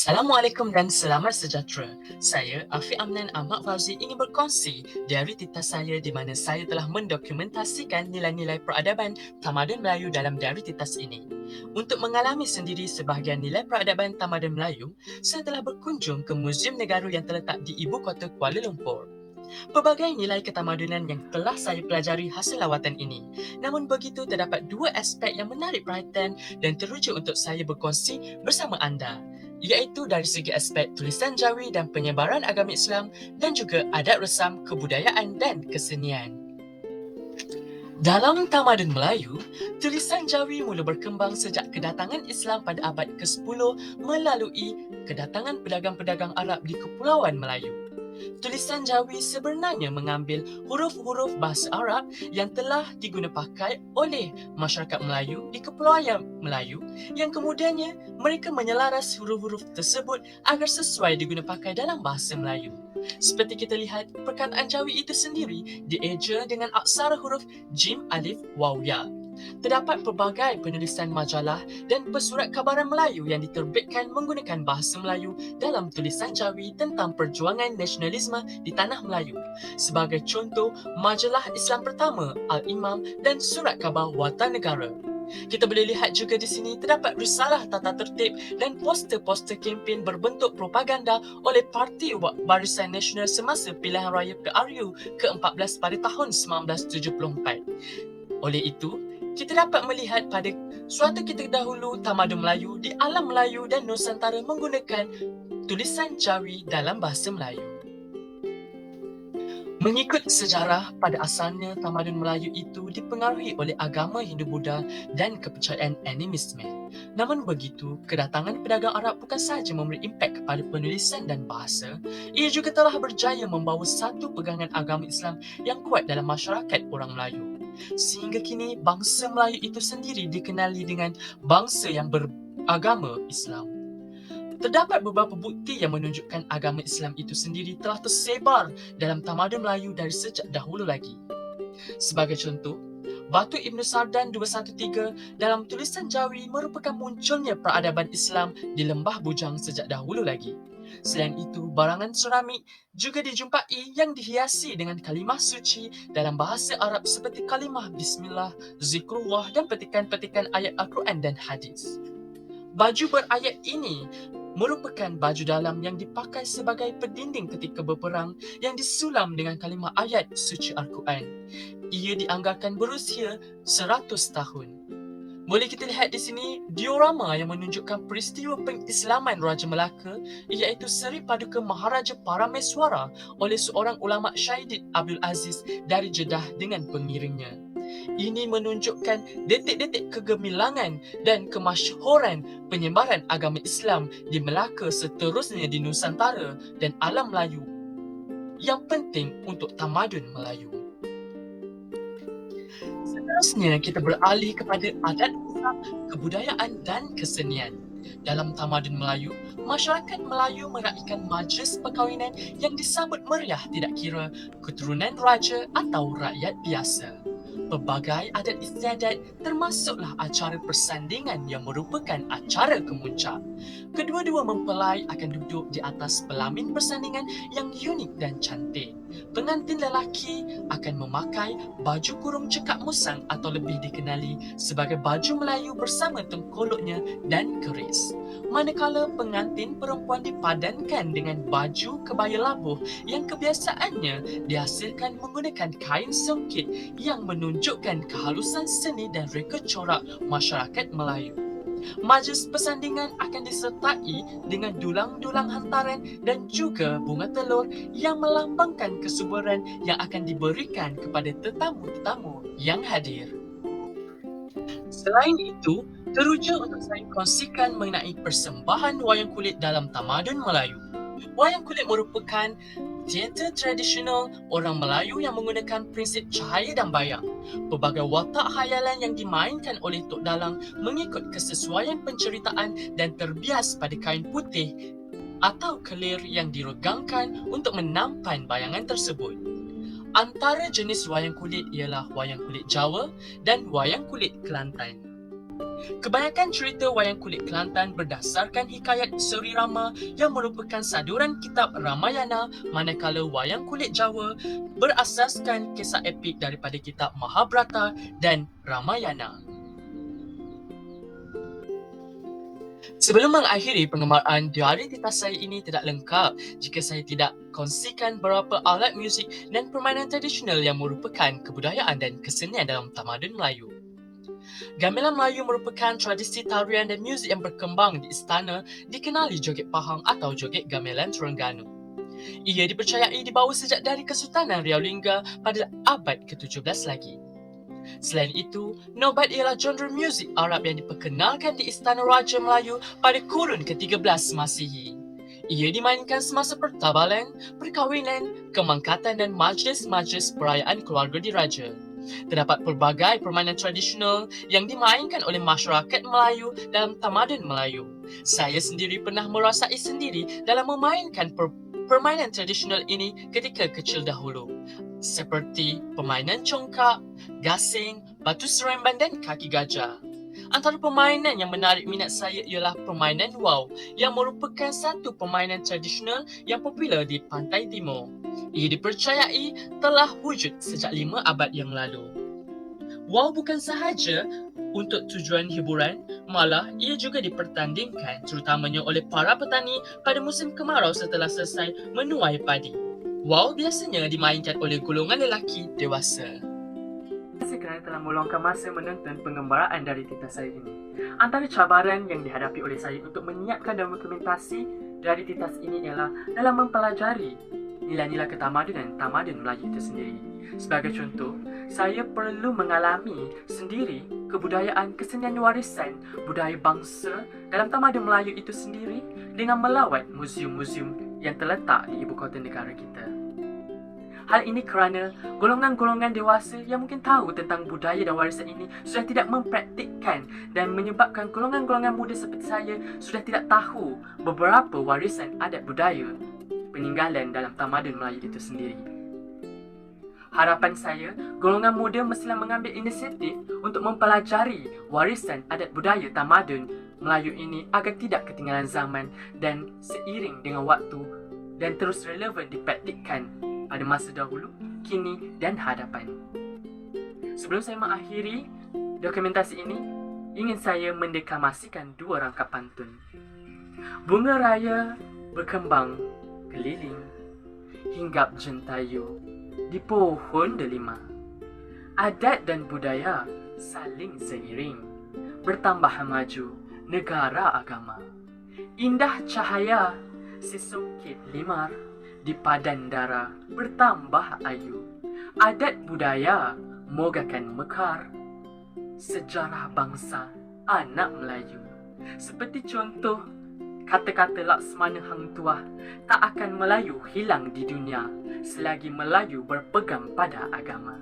Assalamualaikum dan selamat sejahtera. Saya, Afiq Amnan Ahmad Fauzi ingin berkongsi diari tita saya di mana saya telah mendokumentasikan nilai-nilai peradaban tamadun Melayu dalam diari titas ini. Untuk mengalami sendiri sebahagian nilai peradaban tamadun Melayu, saya telah berkunjung ke Muzium Negara yang terletak di ibu kota Kuala Lumpur. Pelbagai nilai ketamadunan yang telah saya pelajari hasil lawatan ini. Namun begitu, terdapat dua aspek yang menarik perhatian dan teruja untuk saya berkongsi bersama anda, iaitu dari segi aspek tulisan Jawi dan penyebaran agama Islam dan juga adat resam, kebudayaan dan kesenian. Dalam tamadun Melayu, tulisan Jawi mula berkembang sejak kedatangan Islam pada abad ke-10 melalui kedatangan pedagang-pedagang Arab di Kepulauan Melayu. Tulisan Jawi sebenarnya mengambil huruf-huruf bahasa Arab yang telah diguna pakai oleh masyarakat Melayu di Kepulauan Melayu yang kemudiannya mereka menyelaras huruf-huruf tersebut agar sesuai diguna pakai dalam bahasa Melayu. Seperti kita lihat, perkataan Jawi itu sendiri dieja dengan aksara huruf Jim, Alif, Waw, Ya. Terdapat pelbagai penulisan majalah dan pesurat kabaran Melayu yang diterbitkan menggunakan bahasa Melayu dalam tulisan Jawi tentang perjuangan nasionalisme di tanah Melayu. Sebagai contoh, majalah Islam pertama, Al-Imam dan surat khabar Watan Negara. Kita boleh lihat juga di sini terdapat risalah tata tertib dan poster-poster kempen berbentuk propaganda oleh Parti Barisan Nasional semasa pilihan raya PRU ke-14 pada tahun 1974. Oleh itu, kita dapat melihat pada suatu ketika dahulu tamadun Melayu di alam Melayu dan Nusantara menggunakan tulisan Jawi dalam bahasa Melayu. Mengikut sejarah, pada asalnya tamadun Melayu itu dipengaruhi oleh agama Hindu-Buddha dan kepercayaan animisme. Namun begitu, kedatangan pedagang Arab bukan sahaja memberi impak kepada penulisan dan bahasa, ia juga telah berjaya membawa satu pegangan agama Islam yang kuat dalam masyarakat orang Melayu. Sehingga kini, bangsa Melayu itu sendiri dikenali dengan bangsa yang beragama Islam. Terdapat beberapa bukti yang menunjukkan agama Islam itu sendiri telah tersebar dalam tamadun Melayu dari sejak dahulu lagi. Sebagai contoh, Batu Ibn Sardan 213 dalam tulisan Jawi merupakan munculnya peradaban Islam di Lembah Bujang sejak dahulu lagi. Selain itu, barangan seramik juga dijumpai yang dihiasi dengan kalimah suci dalam bahasa Arab seperti kalimah Bismillah, Zikrullah dan petikan-petikan ayat Al-Quran dan hadis. Baju berayat ini merupakan baju dalam yang dipakai sebagai pendinding ketika berperang yang disulam dengan kalimah ayat suci Al-Quran. Ia dianggarkan berusia 100 tahun. Boleh kita lihat di sini diorama yang menunjukkan peristiwa pengislaman Raja Melaka, iaitu Seri Paduka Maharaja Parameswara oleh seorang ulama Syahid Abdul Aziz dari Jeddah dengan pengiringnya. Ini menunjukkan detik-detik kegemilangan dan kemasyhuran penyebaran agama Islam di Melaka seterusnya di Nusantara dan alam Melayu yang penting untuk tamadun Melayu. Seterusnya, kita beralih kepada adat Islam, kebudayaan dan kesenian. Dalam tamadun Melayu, masyarakat Melayu meraihkan majlis perkahwinan yang disambut meriah tidak kira keturunan raja atau rakyat biasa. Pelbagai adat istiadat termasuklah acara persandingan yang merupakan acara kemuncak. Kedua-dua mempelai akan duduk di atas pelamin persandingan yang unik dan cantik. Pengantin lelaki akan memakai baju kurung cekak musang atau lebih dikenali sebagai baju Melayu bersama tengkoloknya dan keris. Manakala pengantin perempuan dipadankan dengan baju kebaya labuh yang kebiasaannya dihasilkan menggunakan kain songkit yang menunjukkan kehalusan seni dan reka corak masyarakat Melayu. Majlis persandingan akan disertai dengan dulang-dulang hantaran dan juga bunga telur yang melambangkan kesuburan yang akan diberikan kepada tetamu-tetamu yang hadir. Selain itu, teruja untuk saya kongsikan mengenai persembahan wayang kulit dalam tamadun Melayu. Wayang kulit merupakan teater tradisional orang Melayu yang menggunakan prinsip cahaya dan bayang. Pelbagai watak khayalan yang dimainkan oleh Tok Dalang mengikut kesesuaian penceritaan dan terbias pada kain putih atau kelir yang diregangkan untuk menampan bayangan tersebut. Antara jenis wayang kulit ialah wayang kulit Jawa dan wayang kulit Kelantan. Kebanyakan cerita wayang kulit Kelantan berdasarkan hikayat Seri Rama yang merupakan saduran kitab Ramayana, manakala wayang kulit Jawa berasaskan kisah epik daripada kitab Mahabharata dan Ramayana. Sebelum mengakhiri pengembaraan diari titah saya ini tidak lengkap jika saya tidak kongsikan beberapa alat muzik dan permainan tradisional yang merupakan kebudayaan dan kesenian dalam tamadun Melayu. Gamelan Melayu merupakan tradisi tarian dan muzik yang berkembang di istana dikenali joget Pahang atau joget gamelan Terengganu. Ia dipercayai dibawa sejak dari Kesultanan Riau Lingga pada abad ke-17 lagi. Selain itu, nobat ialah genre muzik Arab yang diperkenalkan di Istana Raja Melayu pada kurun ke-13 Masihi. Ia dimainkan semasa pertabalan, perkahwinan, kemangkatan dan majlis-majlis perayaan keluarga diraja. Terdapat pelbagai permainan tradisional yang dimainkan oleh masyarakat Melayu dalam tamadun Melayu. Saya sendiri pernah merasai sendiri dalam memainkan permainan tradisional ini ketika kecil dahulu, seperti permainan congkak, gasing, batu seremban dan kaki gajah. Antara permainan yang menarik minat saya ialah permainan Wow yang merupakan satu permainan tradisional yang popular di Pantai Timur. Ia dipercayai telah wujud sejak 5 abad yang lalu. Wow bukan sahaja untuk tujuan hiburan, malah ia juga dipertandingkan terutamanya oleh para petani pada musim kemarau setelah selesai menuai padi. Wow biasanya dimainkan oleh golongan lelaki dewasa. Terima kasih kerana telah meluangkan masa menonton pengembaraan dari titah saya ini. Antara cabaran yang dihadapi oleh saya untuk menyiapkan dokumentasi dari titah ini ialah dalam mempelajari nilai-nilai ketamadunan tamadun Melayu itu sendiri. Sebagai contoh, saya perlu mengalami sendiri kebudayaan kesenian warisan budaya bangsa dalam tamadun Melayu itu sendiri dengan melawat muzium-muzium yang terletak di ibu kota negara kita. Hal ini kerana golongan-golongan dewasa yang mungkin tahu tentang budaya dan warisan ini sudah tidak mempraktikkan dan menyebabkan golongan-golongan muda seperti saya sudah tidak tahu beberapa warisan adat budaya peninggalan dalam tamadun Melayu itu sendiri. Harapan saya, golongan muda mestilah mengambil inisiatif untuk mempelajari warisan adat budaya tamadun Melayu ini agar tidak ketinggalan zaman dan seiring dengan waktu dan terus relevan dipraktikkan pada masa dahulu, kini dan hadapan. Sebelum saya mengakhiri dokumentasi ini, ingin saya mendeklamasikan 2 rangkap pantun. Bunga raya berkembang keliling, hinggap jentayu di pohon delima. Adat dan budaya saling seiring, bertambah maju negara agama. Indah cahaya sesungkit limar, di padan dara bertambah ayu. Adat budaya mogakan mekar, sejarah bangsa anak Melayu. Seperti contoh kata-kata Laksmana Hang Tuah, tak akan Melayu hilang di dunia selagi Melayu berpegang pada agama.